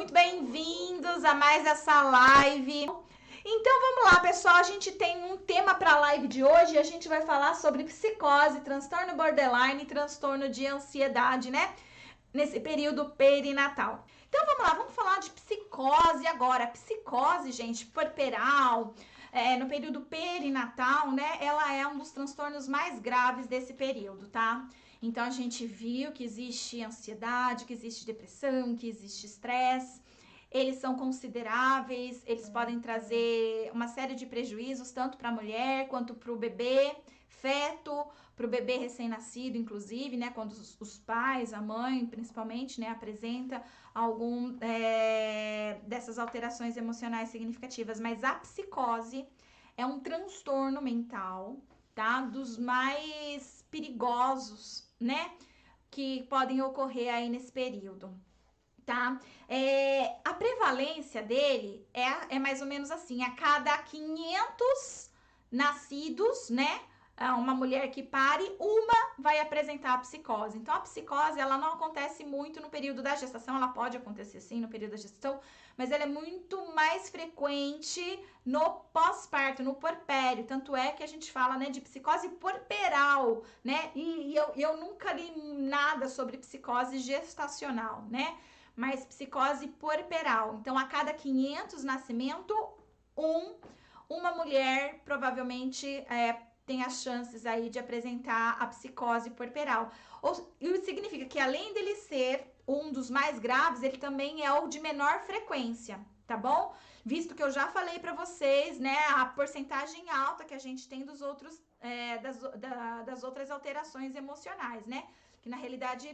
muito bem-vindos a mais essa live. Então vamos lá, pessoal, a gente tem um tema para a live de hoje, a gente vai falar sobre psicose, transtorno borderline e transtorno de ansiedade, né? Nesse período perinatal. Então vamos lá, vamos falar de psicose agora. Psicose, gente, puerperal, no período perinatal, né? Ela é um dos transtornos mais graves desse período, tá? Então, a gente viu que existe ansiedade, que existe depressão, que existe estresse. Eles são consideráveis, eles podem trazer uma série de prejuízos, tanto para a mulher quanto para o bebê, feto, para o bebê recém-nascido, inclusive, né? Quando os pais, a mãe, principalmente, né? Apresenta algum dessas alterações emocionais significativas. Mas a psicose é um transtorno mental, tá? Dos mais perigosos, né? Que podem ocorrer aí nesse período, tá? A prevalência dele é mais ou menos assim, a cada 500 nascidos, né? Uma mulher que pare, uma vai apresentar a psicose. Então, a psicose, ela não acontece muito no período da gestação, ela pode acontecer sim no período da gestação, mas ela é muito mais frequente no pós-parto, no puerpério. Tanto é que a gente fala, né, de psicose puerperal, né? E eu nunca li nada sobre psicose gestacional, né? Mas psicose puerperal. Então, a cada 500 nascimentos, uma mulher provavelmente tem as chances aí de apresentar a psicose puerperal. Isso significa que além dele ser um dos mais graves, ele também é o de menor frequência, tá bom? Visto que eu já falei para vocês, né, a porcentagem alta que a gente tem dos outros, das outras alterações emocionais, né? Que na realidade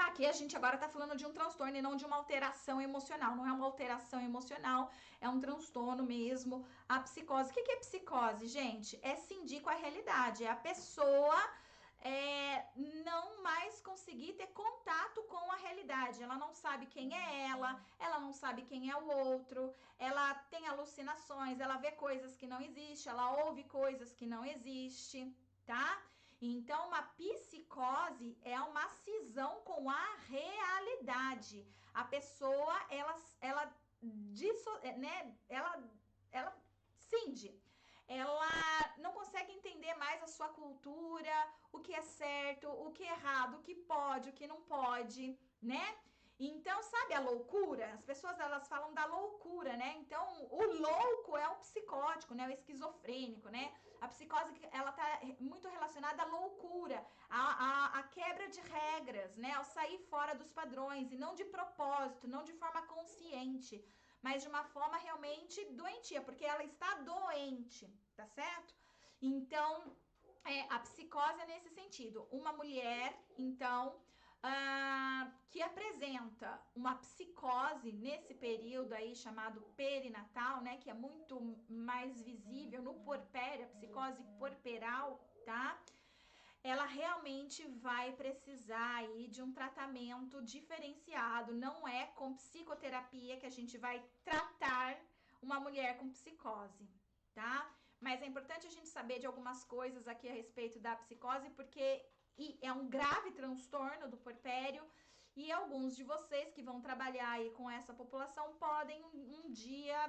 aqui a gente agora tá falando de um transtorno e não de uma alteração emocional. Não é uma alteração emocional, é um transtorno mesmo. A psicose. O que é psicose, gente? É cindir com a realidade. É a pessoa não mais conseguir ter contato com a realidade. Ela não sabe quem é ela não sabe quem é o outro, ela tem alucinações, ela vê coisas que não existem, ela ouve coisas que não existem, tá? Então, uma psicose é uma cisão com a realidade. A pessoa, ela cinge. Ela não consegue entender mais a sua cultura, o que é certo, o que é errado, o que pode, o que não pode, né? Então, sabe a loucura? As pessoas, elas falam da loucura, né? Então, o louco é o psicótico, né? O esquizofrênico, né? A psicose, ela tá muito relacionada à loucura, à quebra de regras, né? Ao sair fora dos padrões, e não de propósito, não de forma consciente, mas de uma forma realmente doentia, porque ela está doente, tá certo? Então, a psicose é nesse sentido. Uma mulher, então, que apresenta uma psicose nesse período aí chamado perinatal, né, que é muito mais visível no puerpério, a psicose puerperal, tá? Ela realmente vai precisar aí de um tratamento diferenciado, não é com psicoterapia que a gente vai tratar uma mulher com psicose, tá? Mas é importante a gente saber de algumas coisas aqui a respeito da psicose, porque é um grave transtorno do puerpério e alguns de vocês que vão trabalhar aí com essa população podem um dia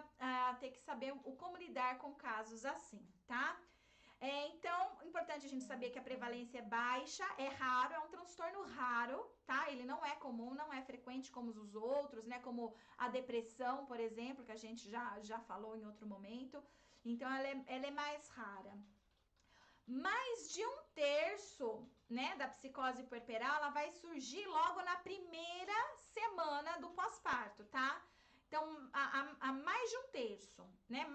ter que saber como lidar com casos assim, tá? Então, importante a gente saber que a prevalência é baixa, é raro, é um transtorno raro, tá? Ele não é comum, não é frequente como os outros, né? Como a depressão, por exemplo, que a gente já falou em outro momento. Então, ela é mais rara. Mais de um terço, né, da psicose puerperal, ela vai surgir logo na primeira semana do pós-parto, tá? Então, a mais de um terço, né?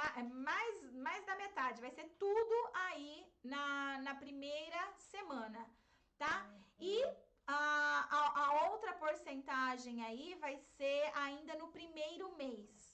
Mais da metade, vai ser tudo aí na primeira semana, tá? E a outra porcentagem aí vai ser ainda no primeiro mês.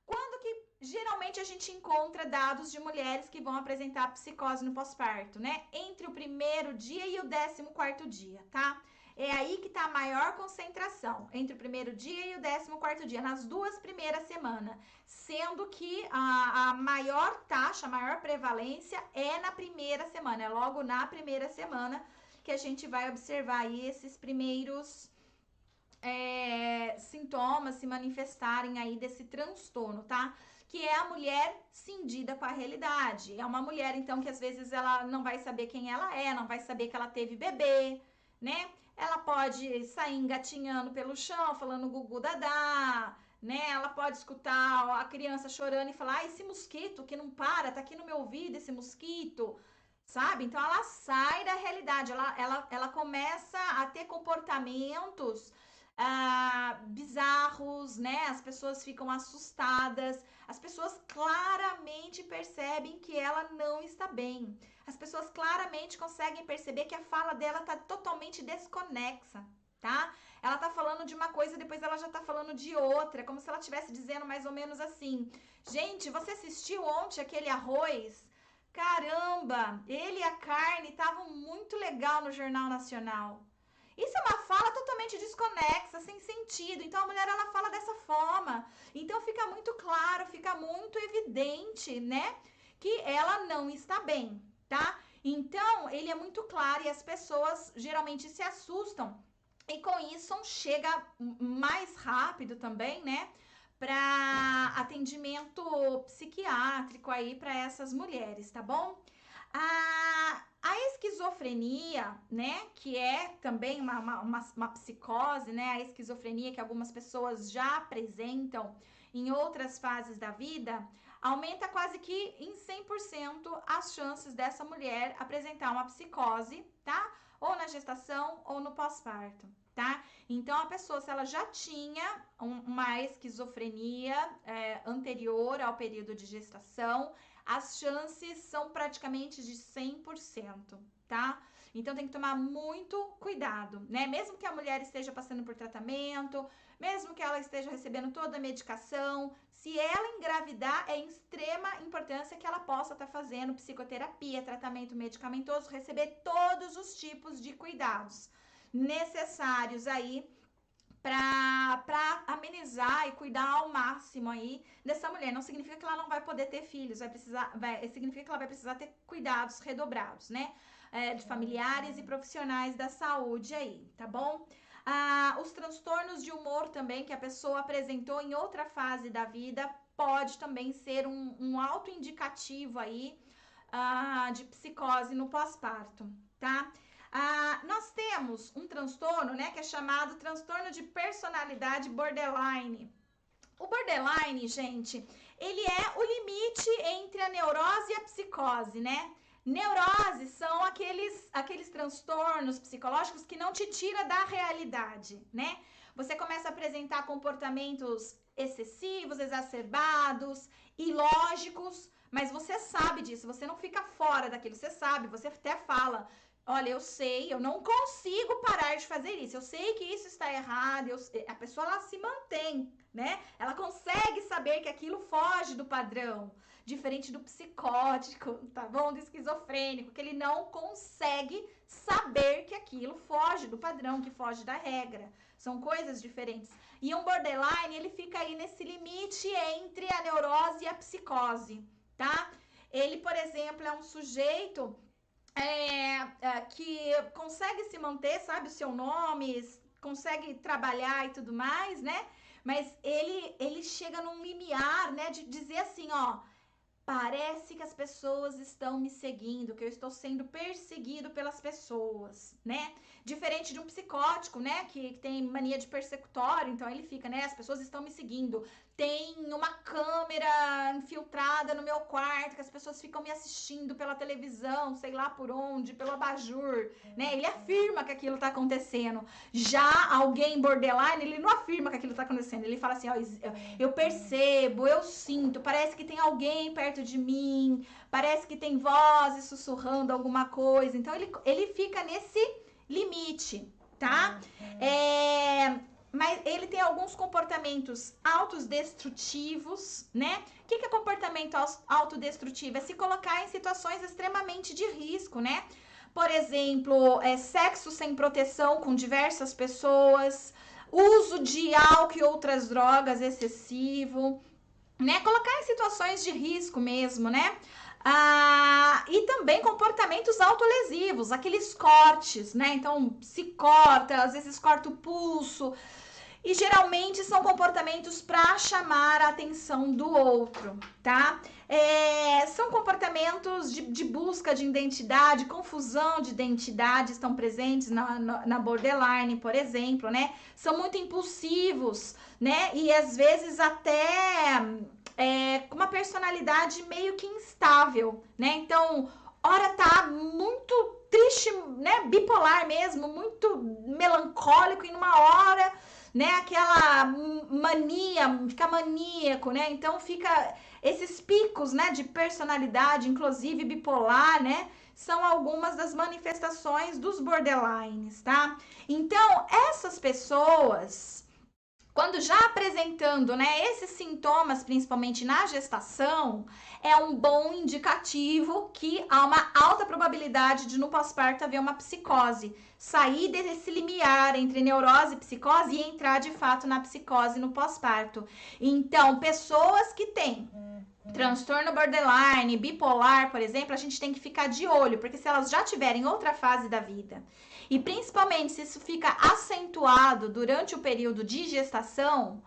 Quando que geralmente a gente encontra dados de mulheres que vão apresentar psicose no pós-parto, né? Entre o primeiro dia e o 14º dia, tá? É aí que tá a maior concentração, entre o primeiro dia e o 14º dia, nas 2 primeiras semanas. Sendo que a maior taxa, a maior prevalência é na primeira semana, é logo na primeira semana que a gente vai observar aí esses primeiros sintomas se manifestarem aí desse transtorno, tá? Que é a mulher cindida com a realidade. É uma mulher, então, que às vezes ela não vai saber quem ela é, não vai saber que ela teve bebê, né? Ela pode sair engatinhando pelo chão, falando gugu dadá, né? Ela pode escutar a criança chorando e falar, esse mosquito que não para, tá aqui no meu ouvido esse mosquito, sabe? Então ela sai da realidade, ela começa a ter comportamentos bizarros, né? As pessoas ficam assustadas, as pessoas claramente percebem que ela não está bem. As pessoas claramente conseguem perceber que a fala dela tá totalmente desconexa, tá? Ela tá falando de uma coisa, depois ela já tá falando de outra, como se ela estivesse dizendo mais ou menos assim: gente, você assistiu ontem aquele arroz? Caramba, ele e a carne estavam muito legal no Jornal Nacional. Isso é uma fala totalmente desconexa, sem sentido. Então a mulher ela fala dessa forma. Então fica muito claro, fica muito evidente, né, que ela não está bem, tá? Então ele é muito claro e as pessoas geralmente se assustam e com isso chega mais rápido também, né, para atendimento psiquiátrico aí para essas mulheres, tá bom? A esquizofrenia, né, que é também uma psicose, né, a esquizofrenia que algumas pessoas já apresentam em outras fases da vida, aumenta quase que em 100% as chances dessa mulher apresentar uma psicose, tá? Ou na gestação ou no pós-parto, tá? Então, a pessoa, se ela já tinha uma esquizofrenia anterior ao período de gestação, as chances são praticamente de 100%, tá? Então tem que tomar muito cuidado, né? Mesmo que a mulher esteja passando por tratamento, mesmo que ela esteja recebendo toda a medicação, se ela engravidar, é em extrema importância que ela possa estar fazendo psicoterapia, tratamento medicamentoso, receber todos os tipos de cuidados necessários aí para amenizar e cuidar ao máximo aí dessa mulher. Não significa que ela não vai poder ter filhos, significa que ela vai precisar ter cuidados redobrados, né? De familiares e profissionais da saúde aí, tá bom? Os transtornos de humor também que a pessoa apresentou em outra fase da vida pode também ser um autoindicativo aí de psicose no pós-parto, tá? Nós temos um transtorno, né, que é chamado transtorno de personalidade borderline. O borderline, gente, ele é o limite entre a neurose e a psicose, né? Neurose são aqueles transtornos psicológicos que não te tira da realidade, né? Você começa a apresentar comportamentos excessivos, exacerbados, ilógicos, mas você sabe disso, você não fica fora daquilo, você sabe, você até fala: olha, eu sei, eu não consigo parar de fazer isso. Eu sei que isso está errado. A pessoa ela se mantém, né? Ela consegue saber que aquilo foge do padrão. Diferente do psicótico, tá bom? Do esquizofrênico, que ele não consegue saber que aquilo foge do padrão, que foge da regra. São coisas diferentes. E um borderline, ele fica aí nesse limite entre a neurose e a psicose, tá? Ele, por exemplo, é um sujeito que consegue se manter, sabe, o seu nome, consegue trabalhar e tudo mais, né? Mas ele chega num limiar, né, de dizer assim, ó, parece que as pessoas estão me seguindo, que eu estou sendo perseguido pelas pessoas, né? Diferente de um psicótico, né, que tem mania de persecutório, então ele fica, né, as pessoas estão me seguindo. Tem uma câmera infiltrada no meu quarto, que as pessoas ficam me assistindo pela televisão, sei lá por onde, pelo abajur, né? Ele afirma que aquilo tá acontecendo. Já alguém borderline, ele não afirma que aquilo tá acontecendo. Ele fala assim, ó, eu percebo, eu sinto, parece que tem alguém perto de mim, parece que tem vozes sussurrando alguma coisa. Então ele fica nesse limite, tá? Mas ele tem alguns comportamentos autodestrutivos, né? O que é comportamento autodestrutivo? É se colocar em situações extremamente de risco, né? Por exemplo, sexo sem proteção com diversas pessoas, uso de álcool e outras drogas excessivo, né? Colocar em situações de risco mesmo, né? E também comportamentos autolesivos, aqueles cortes, né? Então, se corta, às vezes corta o pulso. E geralmente são comportamentos para chamar a atenção do outro, tá? São comportamentos de busca de identidade, confusão de identidade estão presentes na borderline, por exemplo, né? São muito impulsivos, né? E às vezes até com uma personalidade meio que instável, né? Então, ora tá muito triste, né? Bipolar mesmo, muito melancólico, e numa hora, né? Aquela mania, fica maníaco, né? Então fica esses picos, né? De personalidade, inclusive bipolar, né? São algumas das manifestações dos borderlines, tá? Então, essas pessoas, quando já apresentando, né, esses sintomas, principalmente na gestação, é um bom indicativo que há uma alta probabilidade de no pós-parto haver uma psicose, sair desse limiar entre neurose e psicose e entrar de fato na psicose no pós-parto. Então, pessoas que têm transtorno borderline, bipolar, por exemplo, a gente tem que ficar de olho, porque se elas já tiverem outra fase da vida, e principalmente se isso fica acentuado durante o período de gestação,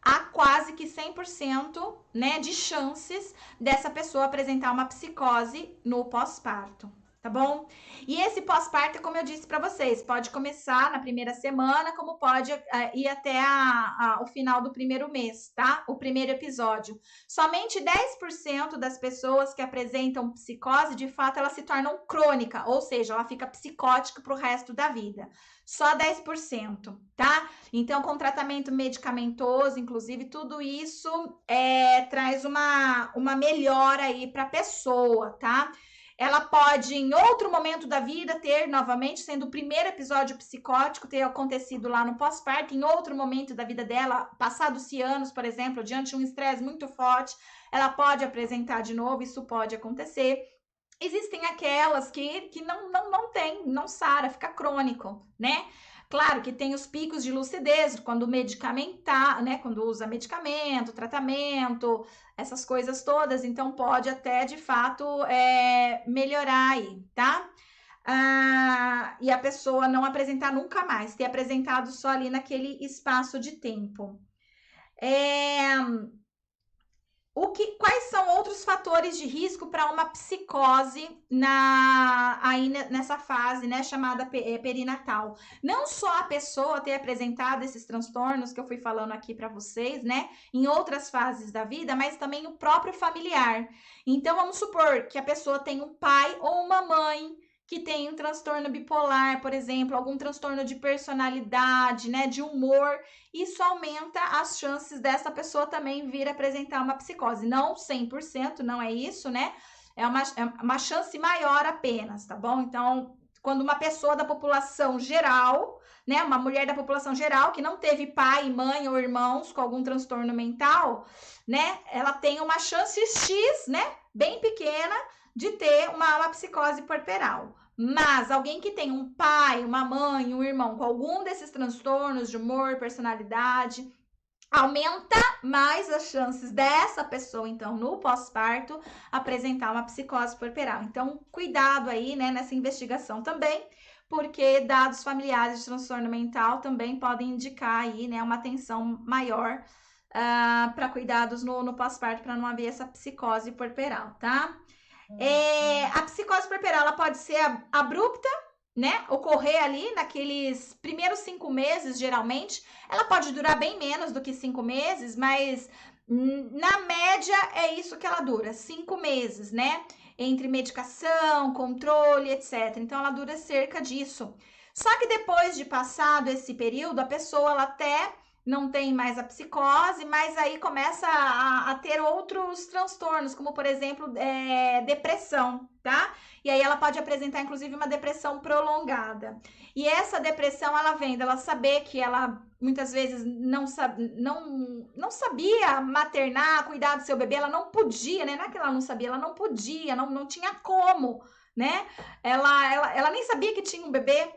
há quase que 100%, né, de chances dessa pessoa apresentar uma psicose no pós-parto. Tá bom? E esse pós-parto, como eu disse para vocês, pode começar na primeira semana, como pode ir até o final do primeiro mês, tá? O primeiro episódio. Somente 10% das pessoas que apresentam psicose, de fato, ela se tornam crônica, ou seja, ela fica psicótica pro resto da vida. Só 10%, tá? Então, com tratamento medicamentoso, inclusive, tudo isso traz uma melhora aí para a pessoa, tá? Ela pode, em outro momento da vida, ter novamente, sendo o primeiro episódio psicótico ter acontecido lá no pós-parto, em outro momento da vida dela, passados-se anos, por exemplo, diante de um estresse muito forte, ela pode apresentar de novo, isso pode acontecer. Existem aquelas que não tem, não sara, fica crônico, né? Claro que tem os picos de lucidez quando medicamentar, né? Quando usa medicamento, tratamento, essas coisas todas, então pode até de fato melhorar aí, tá? E a pessoa não apresentar nunca mais, ter apresentado só ali naquele espaço de tempo. Quais são outros fatores de risco para uma psicose aí nessa fase, né, chamada perinatal? Não só a pessoa ter apresentado esses transtornos que eu fui falando aqui para vocês, né, em outras fases da vida, mas também o próprio familiar. Então, vamos supor que a pessoa tem um pai ou uma mãe que tem um transtorno bipolar, por exemplo, algum transtorno de personalidade, né, de humor, isso aumenta as chances dessa pessoa também vir apresentar uma psicose. Não 100%, não é isso, né? É uma chance maior apenas, tá bom? Então, quando uma pessoa da população geral, né, uma mulher da população geral que não teve pai, mãe ou irmãos com algum transtorno mental, né, ela tem uma chance X, né, bem pequena, de ter uma psicose puerperal. Mas alguém que tem um pai, uma mãe, um irmão com algum desses transtornos de humor, personalidade, aumenta mais as chances dessa pessoa, então, no pós-parto, apresentar uma psicose puerperal. Então, cuidado aí, né, nessa investigação também, porque dados familiares de transtorno mental também podem indicar aí, né, uma atenção maior para cuidados no pós-parto, para não haver essa psicose puerperal, tá? A psicose puerperal, ela pode ser abrupta, né? Ocorrer ali naqueles primeiros 5 meses, geralmente. Ela pode durar bem menos do que 5 meses, mas na média é isso que ela dura, 5 meses, né? Entre medicação, controle, etc. Então, ela dura cerca disso. Só que depois de passado esse período, a pessoa ela até não tem mais a psicose, mas aí começa a ter outros transtornos, como, por exemplo, depressão, tá? E aí ela pode apresentar, inclusive, uma depressão prolongada. E essa depressão, ela vem dela saber que ela, muitas vezes, não sabia maternar, cuidar do seu bebê, ela não podia, né? Não é que ela não sabia, ela não podia, não tinha como, né? Ela nem sabia que tinha um bebê.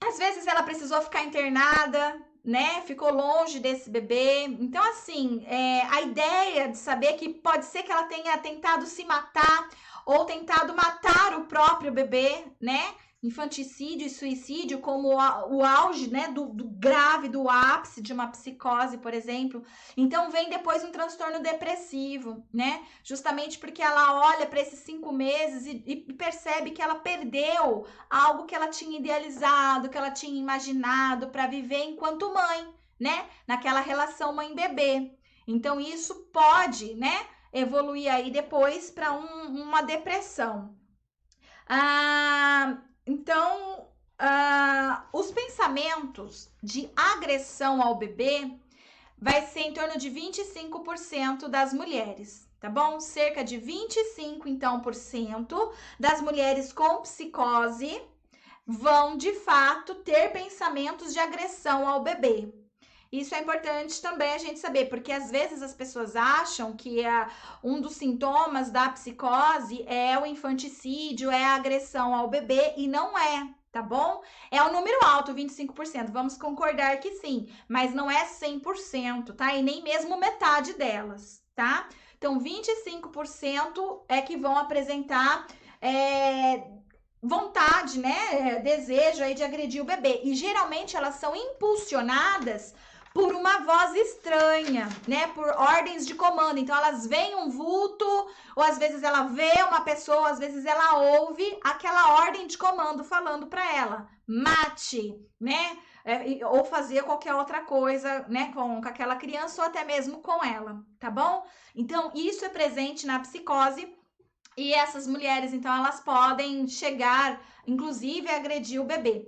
Às vezes, ela precisou ficar internada, né? Ficou longe desse bebê. Então, assim, a ideia de saber que pode ser que ela tenha tentado se matar ou tentado matar o próprio bebê, né? infanticídio e suicídio como o auge, né, do grave, do ápice de uma psicose, por exemplo. Então, vem depois um transtorno depressivo, né? Justamente porque ela olha para esses 5 meses e percebe que ela perdeu algo que ela tinha idealizado, que ela tinha imaginado para viver enquanto mãe, né? Naquela relação mãe-bebê. Então, isso pode, né, evoluir aí depois para uma depressão. Então, os pensamentos de agressão ao bebê vai ser em torno de 25% das mulheres, tá bom? Cerca de 25%, então, das mulheres com psicose vão, de fato, ter pensamentos de agressão ao bebê. Isso é importante também a gente saber, porque às vezes as pessoas acham que um dos sintomas da psicose é o infanticídio, é a agressão ao bebê, e não é, tá bom? É um número alto, 25%, vamos concordar que sim, mas não é 100%, tá? E nem mesmo metade delas, tá? Então, 25% é que vão apresentar vontade, né? Desejo aí de agredir o bebê. E geralmente elas são impulsionadas por uma voz estranha, né? Por ordens de comando. Então, elas veem um vulto, ou às vezes ela vê uma pessoa, às vezes ela ouve aquela ordem de comando falando para ela, mate, né? Ou fazer qualquer outra coisa, né? Com aquela criança ou até mesmo com ela, tá bom? Então, isso é presente na psicose. E essas mulheres, então, elas podem chegar, inclusive, a agredir o bebê,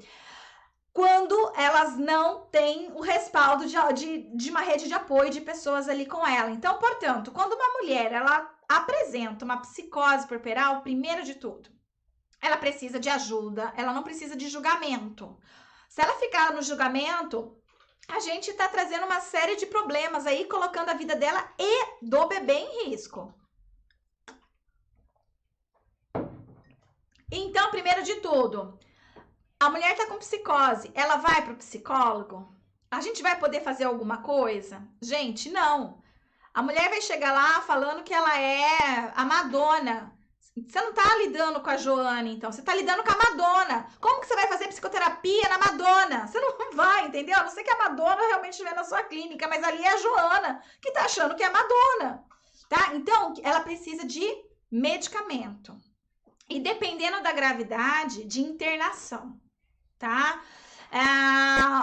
quando elas não têm o respaldo de uma rede de apoio de pessoas ali com ela. Então, portanto, quando uma mulher ela apresenta uma psicose puerperal, primeiro de tudo, ela precisa de ajuda, ela não precisa de julgamento. Se ela ficar no julgamento, a gente está trazendo uma série de problemas aí, colocando a vida dela e do bebê em risco. Então, primeiro de tudo, a mulher está com psicose, ela vai para o psicólogo? A gente vai poder fazer alguma coisa? Gente, não. A mulher vai chegar lá falando que ela é a Madonna. Você não está lidando com a Joana, então. Você está lidando com a Madonna. Como que você vai fazer psicoterapia na Madonna? Você não vai, entendeu? A não ser que a Madonna realmente estiver na sua clínica, mas ali é a Joana que está achando que é a Madonna, tá? Então, ela precisa de medicamento. E dependendo da gravidade, de internação, tá?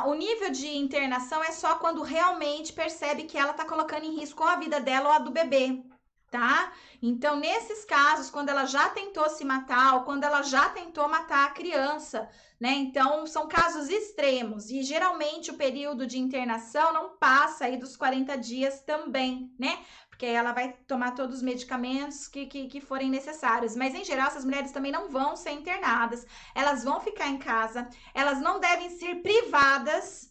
O nível de internação é só quando realmente percebe que ela tá colocando em risco a vida dela ou a do bebê, tá? Então, nesses casos, quando ela já tentou se matar ou quando ela já tentou matar a criança, né? Então, são casos extremos e geralmente o período de internação não passa aí dos 40 dias também, né? Porque ela vai tomar todos os medicamentos que forem necessários. Mas, em geral, essas mulheres também não vão ser internadas, elas vão ficar em casa, elas não devem ser privadas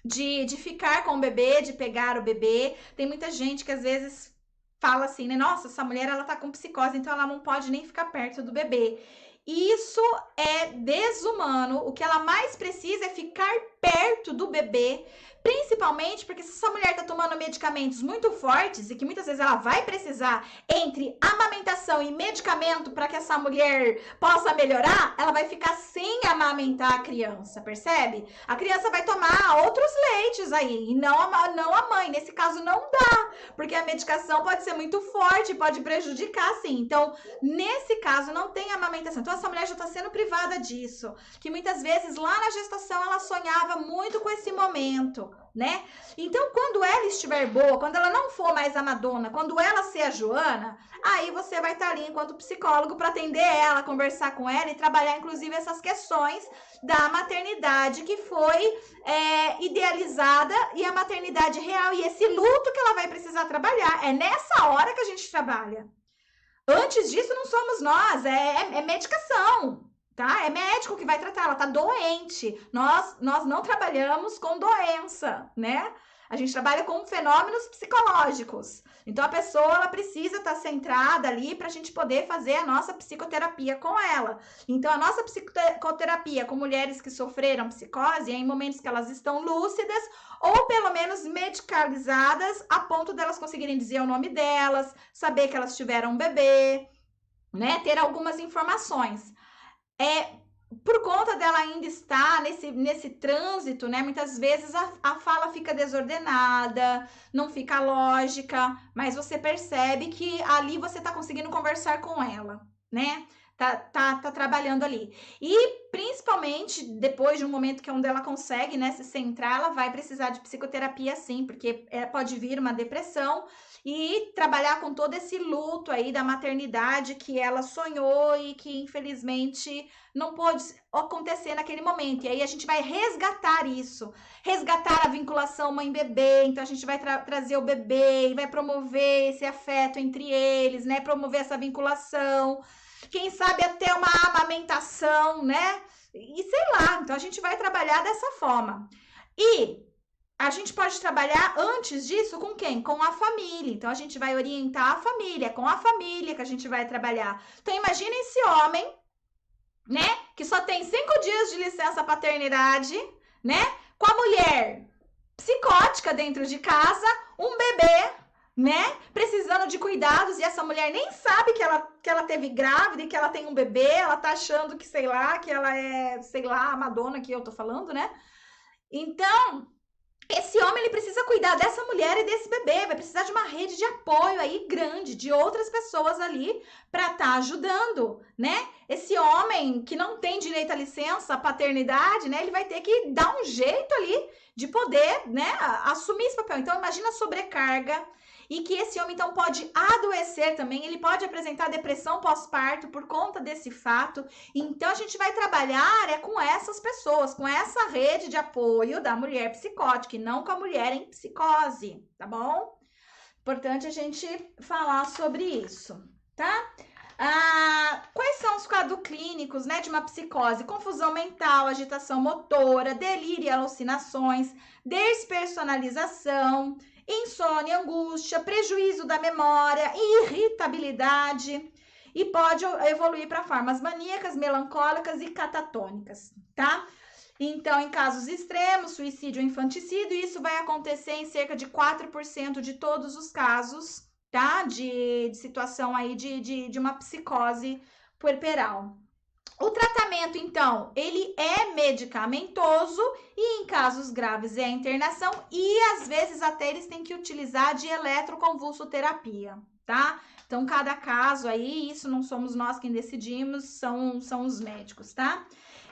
de ficar com o bebê, de pegar o bebê. Tem muita gente que às vezes fala assim, né? Nossa, essa mulher ela tá com psicose, então ela não pode nem ficar perto do bebê. Isso é desumano. O que ela mais precisa é ficar perto do bebê, principalmente porque se essa mulher tá tomando medicamentos muito fortes e que muitas vezes ela vai precisar entre amamentação e medicamento para que essa mulher possa melhorar, ela vai ficar sem amamentar a criança, percebe? A criança vai tomar outros leites aí e não a mãe. Nesse caso não dá, porque a medicação pode ser muito forte, pode prejudicar sim. Então, nesse caso não tem amamentação. Então, essa mulher já está sendo privada disso, que muitas vezes lá na gestação ela sonhava muito com esse momento, né? Então, quando ela estiver boa, quando ela não for mais a Madonna, quando ela ser a Joana, aí você vai estar ali enquanto psicólogo para atender ela, conversar com ela e trabalhar, inclusive, essas questões da maternidade que foi idealizada e a maternidade real e esse luto que ela vai precisar trabalhar. É nessa hora que a gente trabalha. Antes disso, não somos nós, é medicação, tá? É médico que vai tratar, ela tá doente. Nós não trabalhamos com doença, né? A gente trabalha com fenômenos psicológicos. Então, a pessoa ela precisa estar centrada ali para a gente poder fazer a nossa psicoterapia com ela. Então, a nossa psicoterapia com mulheres que sofreram psicose é em momentos que elas estão lúcidas ou pelo menos medicalizadas a ponto delas conseguirem dizer o nome delas, saber que elas tiveram um bebê, né? Ter algumas informações. por conta dela ainda estar nesse trânsito, né? Muitas vezes a fala fica desordenada, não fica lógica, mas você percebe que ali você tá conseguindo conversar com ela, né? Tá trabalhando ali. E principalmente depois de um momento que é onde ela consegue, né, se centrar, ela vai precisar de psicoterapia sim, porque pode vir uma depressão e trabalhar com todo esse luto aí da maternidade que ela sonhou e que infelizmente não pôde acontecer naquele momento. E aí a gente vai resgatar isso, resgatar a vinculação mãe-bebê. Então a gente vai trazer o bebê e vai promover esse afeto entre eles, né? Promover essa vinculação. Quem sabe até uma amamentação, né? E sei lá, então a gente vai trabalhar dessa forma. E a gente pode trabalhar antes disso com quem? Com a família. Então a gente vai orientar a família, é com a família que a gente vai trabalhar. Então imagina esse homem, né? Que só tem 5 dias de licença paternidade, né? Com a mulher psicótica dentro de casa, um bebê, né? Precisando de cuidados e essa mulher nem sabe que ela teve grávida e que ela tem um bebê, ela tá achando que, sei lá, que ela é, sei lá, a Madonna que eu tô falando, né? Então, esse homem, ele precisa cuidar dessa mulher e desse bebê, vai precisar de uma rede de apoio aí grande, de outras pessoas ali para estar ajudando, né? Esse homem que não tem direito à licença, à paternidade, né? Ele vai ter que dar um jeito ali de poder, né, assumir esse papel. Então, imagina a sobrecarga e que esse homem, então, pode adoecer também, ele pode apresentar depressão pós-parto por conta desse fato. Então, a gente vai trabalhar com essas pessoas, com essa rede de apoio da mulher psicótica e não com a mulher em psicose, tá bom? Importante a gente falar sobre isso, tá? Quais são os quadros clínicos, né, de uma psicose? Confusão mental, agitação motora, delírio e alucinações, despersonalização, insônia, angústia, prejuízo da memória, irritabilidade e pode evoluir para formas maníacas, melancólicas e catatônicas, tá? Então, em casos extremos, suicídio ou infanticídio, isso vai acontecer em cerca de 4% de todos os casos, tá? De situação aí de uma psicose puerperal. O tratamento, então, ele é medicamentoso e em casos graves é a internação e às vezes até eles têm que utilizar de eletroconvulsoterapia, tá? Então, cada caso aí, isso não somos nós quem decidimos, são os médicos, tá?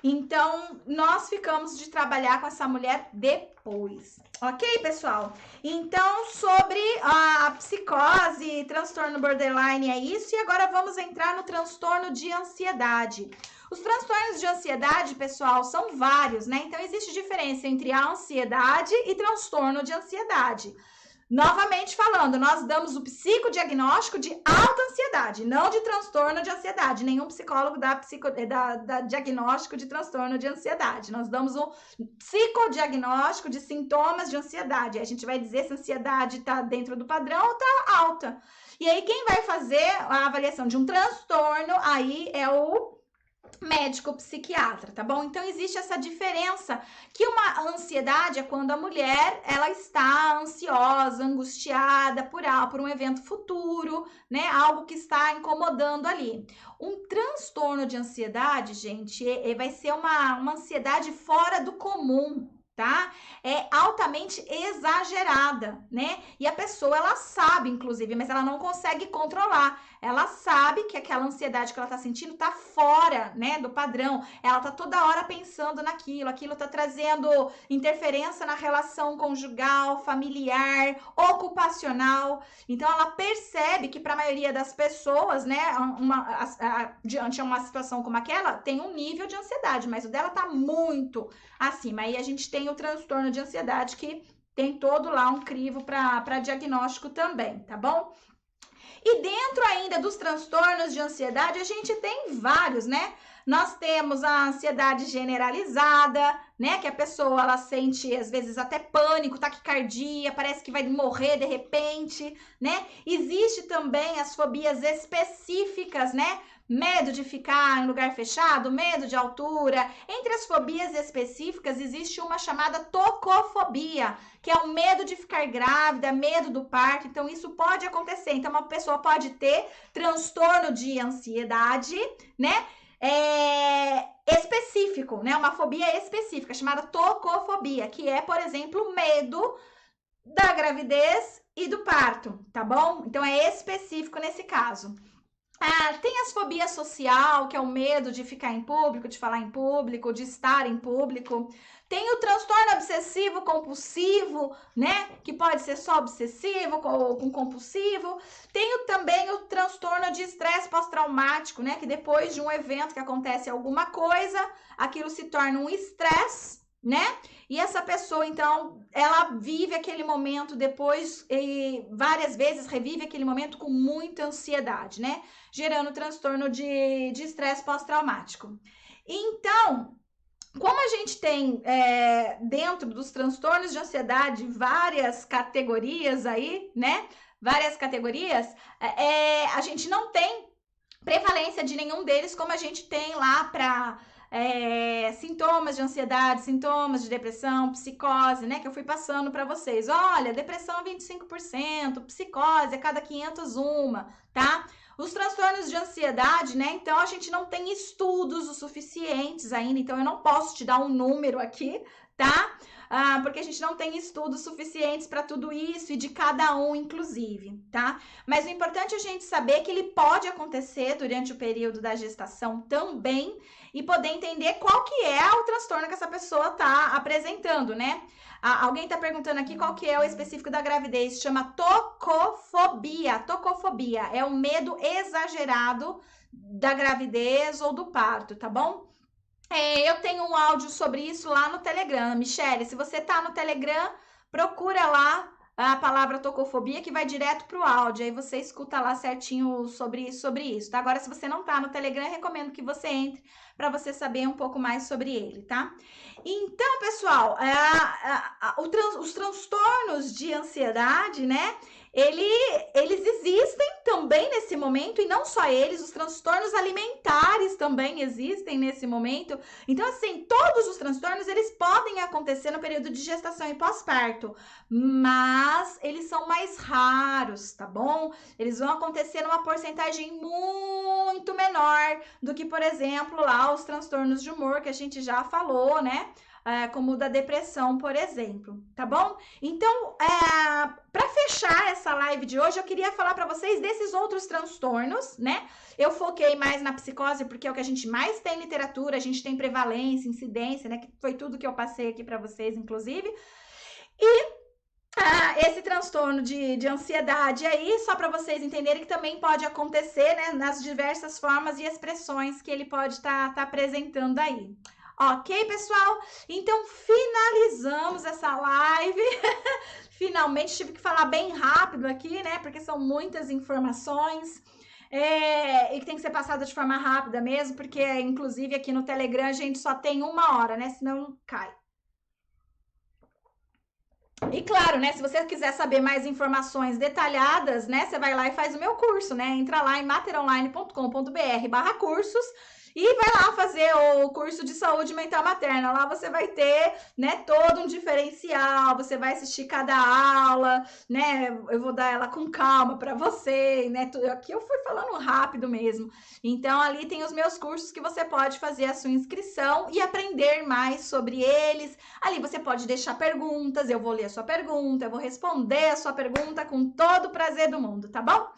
Então, nós ficamos de trabalhar com essa mulher depois, ok, pessoal? Então, sobre a psicose, transtorno borderline é isso, e agora vamos entrar no transtorno de ansiedade. Os transtornos de ansiedade, pessoal, são vários, né? Então, existe diferença entre a ansiedade e transtorno de ansiedade. Novamente falando, nós damos o psicodiagnóstico de alta ansiedade, não de transtorno de ansiedade. Nenhum psicólogo dá diagnóstico de transtorno de ansiedade. Nós damos um psicodiagnóstico de sintomas de ansiedade. A gente vai dizer se a ansiedade está dentro do padrão ou está alta. E aí, quem vai fazer a avaliação de um transtorno, aí é o médico psiquiatra, tá bom? Então existe essa diferença que uma ansiedade é quando a mulher ela está ansiosa, angustiada por um evento futuro, né? Algo que está incomodando ali. Um transtorno de ansiedade, gente, vai ser uma ansiedade fora do comum, tá? É altamente exagerada, né? E a pessoa, ela sabe, inclusive, mas ela não consegue controlar. Ela sabe que aquela ansiedade que ela tá sentindo tá fora, né, do padrão. Ela tá toda hora pensando naquilo, aquilo tá trazendo interferência na relação conjugal, familiar, ocupacional. Então, ela percebe que para a maioria das pessoas, né, diante de uma situação como aquela, tem um nível de ansiedade, mas o dela tá muito acima. Aí a gente tem o transtorno de ansiedade que tem todo lá um crivo para diagnóstico também, tá bom? E dentro ainda dos transtornos de ansiedade, a gente tem vários, né? Nós temos a ansiedade generalizada, né? Que a pessoa, ela sente, às vezes, até pânico, taquicardia, parece que vai morrer de repente, né? Existe também as fobias específicas, né? Medo de ficar em lugar fechado, medo de altura. Entre as fobias específicas, existe uma chamada tocofobia, que é o medo de ficar grávida, medo do parto. Então, isso pode acontecer. Então, uma pessoa pode ter transtorno de ansiedade, né? específico, né? Uma fobia específica, chamada tocofobia, que é, por exemplo, o medo da gravidez e do parto, tá bom? Então, é específico nesse caso. Tem as fobias social, que é o medo de ficar em público, de falar em público, de estar em público. Tem o transtorno obsessivo compulsivo, né? Que pode ser só obsessivo ou com compulsivo. Tem também o transtorno de estresse pós-traumático, né? Que depois de um evento que acontece alguma coisa, aquilo se torna um estresse, né? E essa pessoa, então, ela vive aquele momento depois e várias vezes revive aquele momento com muita ansiedade, né? Gerando transtorno de estresse pós-traumático. Então, como a gente tem dentro dos transtornos de ansiedade várias categorias aí, né? Várias categorias, a gente não tem prevalência de nenhum deles, como a gente tem lá para sintomas de ansiedade, sintomas de depressão, psicose, né? Que eu fui passando para vocês. Olha, depressão 25%, psicose a cada 500 uma, tá? Os transtornos de ansiedade, né? Então, a gente não tem estudos o suficientes ainda, então eu não posso te dar um número aqui, tá? Porque a gente não tem estudos suficientes para tudo isso e de cada um, inclusive, tá? Mas o importante é a gente saber que ele pode acontecer durante o período da gestação também e poder entender qual que é o transtorno que essa pessoa tá apresentando, né? Alguém tá perguntando aqui qual que é o específico da gravidez, chama tocofobia. Tocofobia é o medo exagerado da gravidez ou do parto, tá bom? Eu tenho um áudio sobre isso lá no Telegram. Michele, se você tá no Telegram, procura lá a palavra tocofobia que vai direto pro áudio. Aí você escuta lá certinho sobre isso, tá? Agora, se você não tá no Telegram, recomendo que você entre para você saber um pouco mais sobre ele, tá? Então, pessoal, os transtornos de ansiedade, né? Eles existem também nesse momento, e não só eles, os transtornos alimentares também existem nesse momento. Então, assim, todos os transtornos, eles podem acontecer no período de gestação e pós-parto, mas eles são mais raros, tá bom? Eles vão acontecer numa porcentagem muito menor do que, por exemplo, lá os transtornos de humor que a gente já falou, né? Como o da depressão, por exemplo, tá bom? Então, para fechar essa live de hoje, eu queria falar para vocês desses outros transtornos, né? Eu foquei mais na psicose porque é o que a gente mais tem literatura, a gente tem prevalência, incidência, né? Que foi tudo que eu passei aqui para vocês, inclusive. E esse transtorno de ansiedade aí, só para vocês entenderem que também pode acontecer, né? Nas diversas formas e expressões que ele pode estar apresentando aí. Ok, pessoal? Então, finalizamos essa live. Finalmente, tive que falar bem rápido aqui, né? Porque são muitas informações. E que tem que ser passada de forma rápida mesmo, porque, inclusive, aqui no Telegram a gente só tem 1 hora, né? Senão cai. E claro, né, se você quiser saber mais informações detalhadas, né, você vai lá e faz o meu curso, né? Entra lá em materonline.com.br/cursos e vai lá fazer o curso de saúde mental materna. Lá você vai ter, né, todo um diferencial, você vai assistir cada aula, né? Eu vou dar ela com calma para você, né? Aqui eu fui falando rápido mesmo. Então ali tem os meus cursos que você pode fazer a sua inscrição e aprender mais sobre eles. Ali você pode deixar perguntas, eu vou ler a sua pergunta, eu vou responder a sua pergunta com todo o prazer do mundo, tá bom?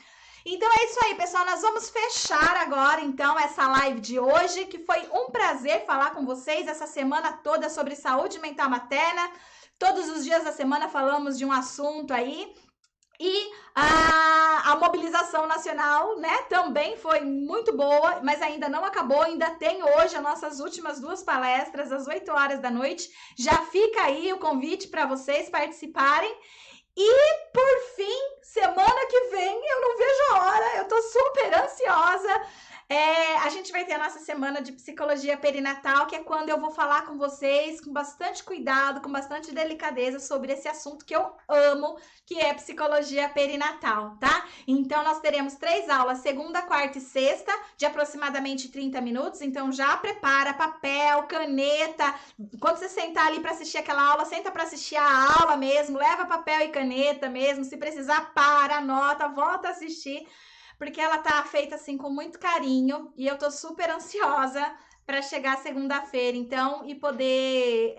Então é isso aí, pessoal. Nós vamos fechar agora, então, essa live de hoje, que foi um prazer falar com vocês essa semana toda sobre saúde mental materna. Todos os dias da semana falamos de um assunto aí. E a mobilização nacional, né, também foi muito boa, mas ainda não acabou, ainda tem hoje as nossas últimas 2 palestras, às 8 horas da noite. Já fica aí o convite para vocês participarem. E, por fim, semana que vem, eu não vejo a hora, eu tô super ansiosa. A gente vai ter a nossa semana de psicologia perinatal, que é quando eu vou falar com vocês com bastante cuidado, com bastante delicadeza sobre esse assunto que eu amo, que é psicologia perinatal, tá? Então, nós teremos 3 aulas, segunda, quarta e sexta, de aproximadamente 30 minutos. Então, já prepara papel, caneta. Quando você sentar ali para assistir aquela aula, senta para assistir a aula mesmo, leva papel e caneta mesmo. Se precisar, para, anota, volta a assistir, porque ela tá feita assim com muito carinho e eu tô super ansiosa para chegar segunda-feira, então, e poder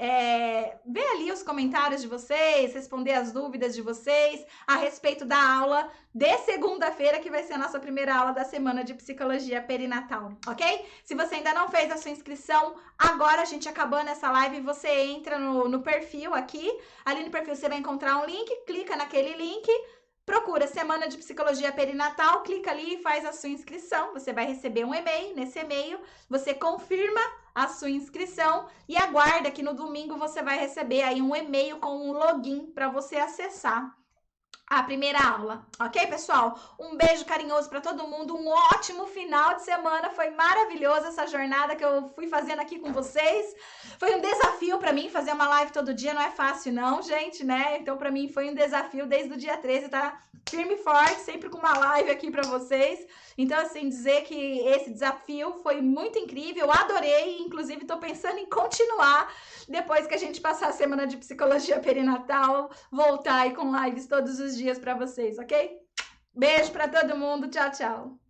ver ali os comentários de vocês, responder as dúvidas de vocês a respeito da aula de segunda-feira, que vai ser a nossa primeira aula da semana de psicologia perinatal, ok? Se você ainda não fez a sua inscrição, agora a gente acabando essa live, você entra no perfil aqui, ali no perfil você vai encontrar um link, clica naquele link, procura Semana de Psicologia Perinatal, clica ali e faz a sua inscrição. Você vai receber um e-mail. Nesse e-mail, você confirma a sua inscrição e aguarda que no domingo você vai receber aí um e-mail com um login para você acessar a primeira aula, ok, pessoal? Um beijo carinhoso para todo mundo, um ótimo final de semana, foi maravilhoso essa jornada que eu fui fazendo aqui com vocês, foi um desafio para mim fazer uma live todo dia, não é fácil não, gente, né? Então para mim foi um desafio desde o dia 13, tá firme e forte, sempre com uma live aqui para vocês, então assim, dizer que esse desafio foi muito incrível, adorei, inclusive tô pensando em continuar depois que a gente passar a semana de psicologia perinatal, voltar aí com lives todos os dias para vocês, ok? Beijo para todo mundo, tchau, tchau.